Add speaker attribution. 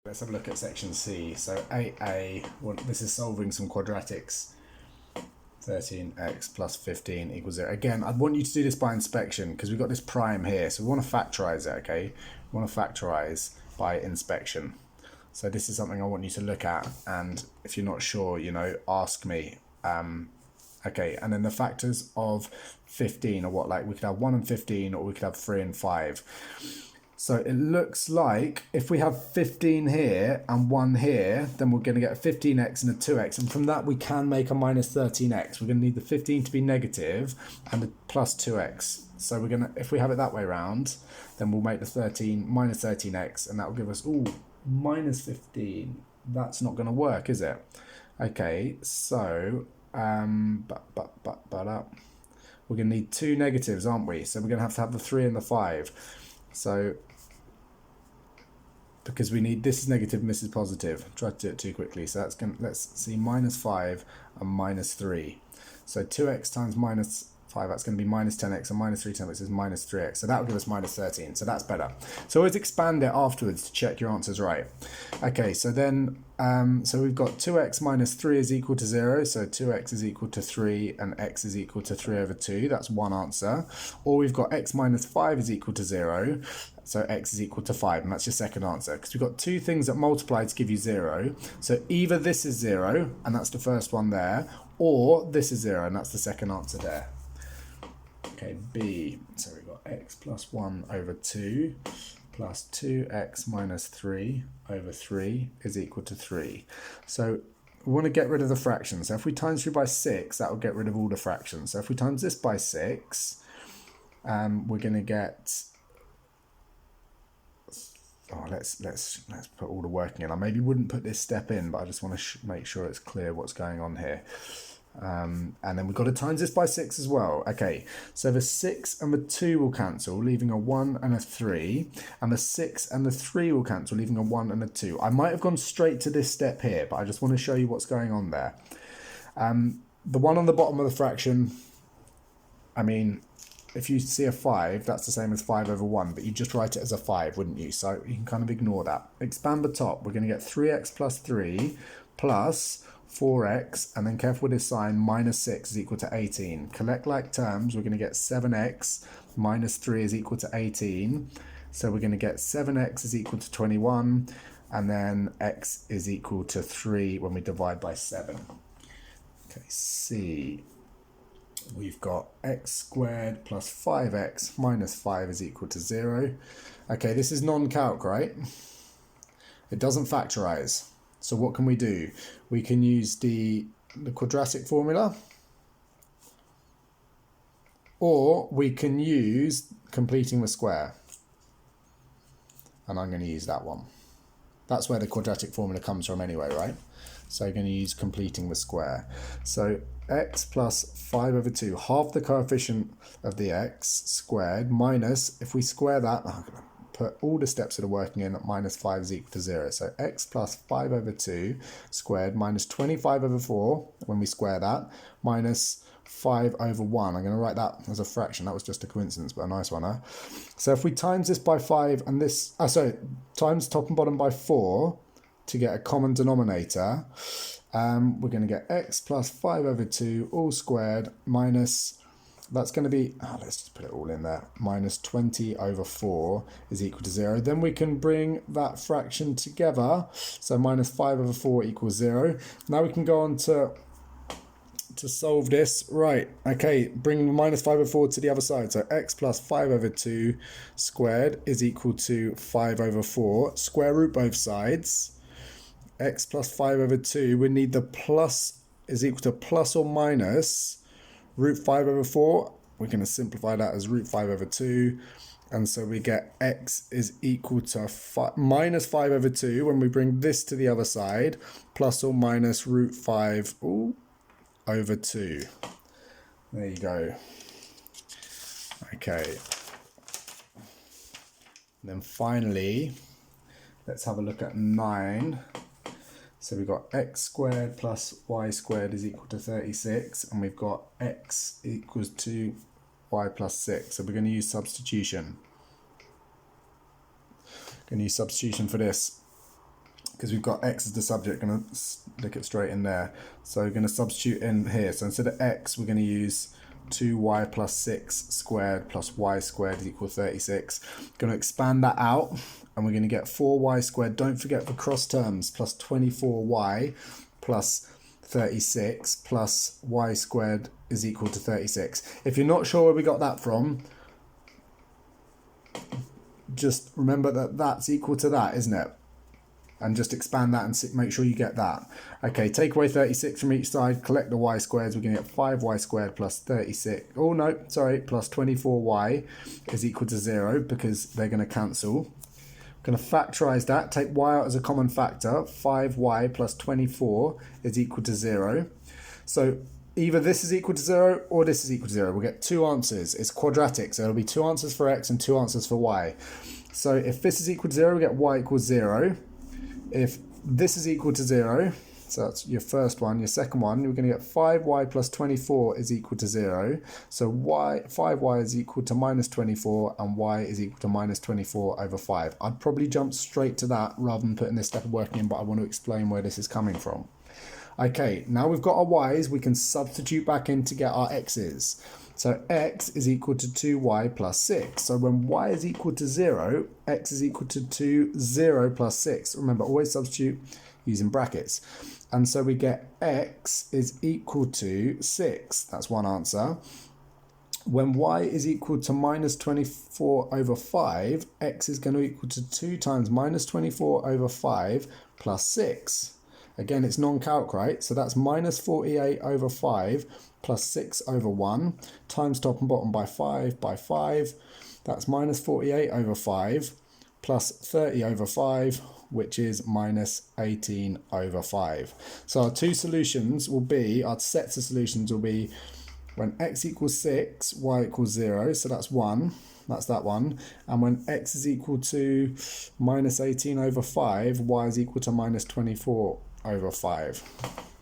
Speaker 1: Let's have a look at section C. So 8a, well, this is solving some quadratics. 13x plus 15 equals 0. Again, I'd want you to do this by inspection because we've got this prime here. So we want to factorize it, okay? We want to factorize by inspection. So this is something I want you to look at. And if you're not sure, you know, ask me. Okay, and then the factors of 15 are what? Like we could have 1 and 15 or we could have 3 and 5. So it looks like if we have 15 here and 1 here, then we're going to get a 15x and a 2x. And from that, we can make a minus 13x. We're going to need the 15 to be negative and the plus 2x. So we're going to, if we have it that way around, then we'll make the 13 minus 13x, and that will give us, ooh, minus 15. That's not going to work, is it? Okay, so, we're going to need two negatives, aren't we? So we're going to have the 3 and the 5. So, because we need, this is negative and this is positive. Try to do it too quickly. So that's going to, let's see, minus 5 and minus 3. So 2x times minus 5, that's going to be minus 10x, and minus 3 times is minus 3x. So that will give us minus 13. So that's better. So always expand it afterwards to check your answer's right. Okay, so then, so we've got 2x minus 3 is equal to 0. So 2x is equal to 3 and x is equal to 3 over 2. That's one answer. Or we've got x minus 5 is equal to 0. So x is equal to 5, and that's your second answer. Because we've got two things that multiply to give you 0. So either this is 0, and that's the first one there, or this is 0, and that's the second answer there. Okay, B. So we've got x plus 1 over 2 plus 2x minus 3 over 3 is equal to 3. So we want to get rid of the fractions. So if we times through by 6, that will get rid of all the fractions. So if we times this by 6, we're going to get... Oh, let's put all the working in. I maybe wouldn't put this step in, but I just want to make sure it's clear what's going on here. And then we've got to times this by 6 as well. Okay, so the 6 and the 2 will cancel, leaving a 1 and a 3. And the 6 and the 3 will cancel, leaving a 1 and a 2. I might have gone straight to this step here, but I just want to show you what's going on there. The one on the bottom of the fraction, I mean, if you see a 5, that's the same as 5 over 1, but you just write it as a 5, wouldn't you? So you can kind of ignore that. Expand the top. We're going to get 3x plus 3 plus 4x, and then careful with this sign, minus 6 is equal to 18. Collect like terms, we're going to get 7x minus 3 is equal to 18. So we're going to get 7x is equal to 21, and then x is equal to 3 when we divide by 7. Okay, C. We've got x squared plus 5x minus 5 is equal to 0. Okay, this is non-calc, right? It doesn't factorize. So what can we do? We can use the quadratic formula, or we can use completing the square. And I'm going to use that one. That's where the quadratic formula comes from anyway, right? So I'm going to use completing the square. So x plus 5 over 2, half the coefficient of the x squared, minus, if we square that, I'm going to put all the steps that are working in, minus 5 is equal to 0. So x plus 5 over 2 squared minus 25 over 4, when we square that, minus 5 over 1. I'm going to write that as a fraction. That was just a coincidence, but a nice one, huh? So if we times this by 5 and this, times top and bottom by 4 to get a common denominator, we're going to get x plus 5 over 2 all squared minus, that's going to be, let's just put it all in there, minus 20 over 4 is equal to 0. Then we can bring that fraction together. So minus 5 over 4 equals 0. Now we can go on to solve this. Right, okay, bring minus 5 over 4 to the other side. So x plus 5 over 2 squared is equal to 5 over 4. Square root both sides. X plus 5 over 2, we need the plus is equal to plus or minus root 5 over 4. We're going to simplify that as root 5 over 2. And so we get x is equal to minus 5 over 2 when we bring this to the other side, plus or minus root 5 over 2. There you go. Okay. And then finally, let's have a look at 9. So we've got x squared plus y squared is equal to 36, and we've got x equals to y plus 6. So we're going to use substitution. Going to use substitution for this. because we've got x as the subject, going to stick it straight in there. So we're going to substitute in here. So instead of x, we're going to use 2y plus 6 squared plus y squared is equal to 36. Going to expand that out, and we're going to get 4y squared. Don't forget the cross terms, plus 24y plus 36 plus y squared is equal to 36. If you're not sure where we got that from, just remember that that's equal to that, isn't it? And just expand that and make sure you get that. Okay, take away 36 from each side, collect the y squares. We're going to get 5y squared plus 36. Oh, no, sorry, plus 24y is equal to 0 because they're going to cancel. Going to factorize that, take y out as a common factor. 5y plus 24 is equal to 0. So either this is equal to 0 or this is equal to 0. We'll get two answers. It's quadratic, so there'll be two answers for x and two answers for y. So if this is equal to 0, we get y equals 0. If this is equal to 0, so that's your first one. Your second one, we're going to get 5y plus 24 is equal to 0. So 5y is equal to minus 24, and y is equal to minus 24 over 5. I'd probably jump straight to that rather than putting this step of working in, but I want to explain where this is coming from. Okay, now we've got our y's, we can substitute back in to get our x's. So x is equal to 2y plus 6. So when y is equal to 0, x is equal to 0 plus 6. Remember, always substitute using brackets. And so we get x is equal to 6. That's one answer. When y is equal to minus 24 over 5, x is going to equal to 2 times minus 24 over 5 plus 6. Again, it's non-calc, right? So that's minus 48 over 5 plus 6 over 1 times top and bottom by 5 by 5. That's minus 48 over 5 plus 30 over 5, which is minus 18 over 5. So our two solutions will be, our sets of solutions will be when x equals 6, y equals 0. So that's 1. That's that one. And when x is equal to minus 18 over 5, y is equal to minus 24 over 5.